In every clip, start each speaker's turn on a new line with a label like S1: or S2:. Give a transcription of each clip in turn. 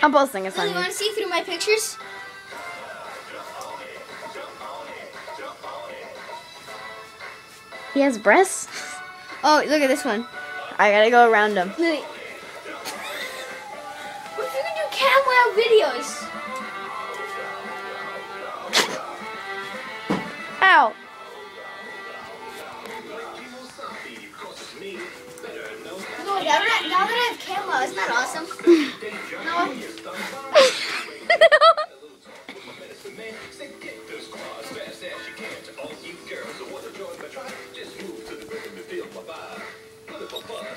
S1: I'm posting this on
S2: Lily, you want
S1: YouTube.
S2: to see through my pictures?
S1: He has breasts?
S2: Oh, look at this one.
S1: I gotta go around him.
S2: Lily. What if you can do cam wow videos?
S1: Ow!
S2: No, now that I have cam wow, isn't that awesome? No.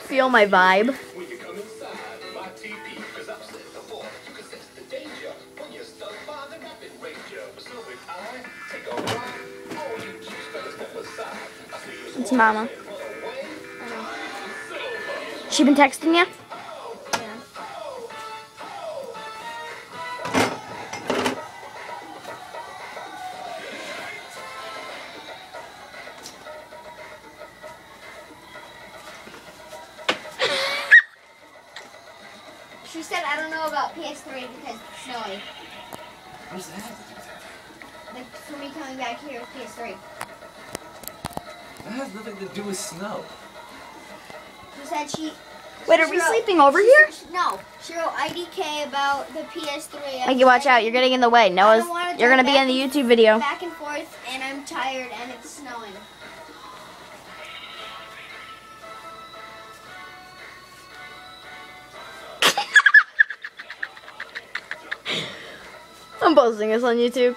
S1: Feel my vibe. It's Mama. She been texting you?
S2: She said, I don't know about PS3 because it's snowy.
S3: What does that have to do with that?
S2: Like, for me coming back here with PS3.
S3: That has nothing to do with snow.
S2: She said she...
S1: Wait, are
S2: she
S1: we
S2: wrote-
S1: sleeping over here?
S2: No. She wrote IDK about the PS3.
S1: Mikey, watch out. You're getting in the way. Noah's, you're gonna be in the YouTube video.
S2: Back and forth, and I'm tired, and it's snowing.
S1: I'm posting this on YouTube.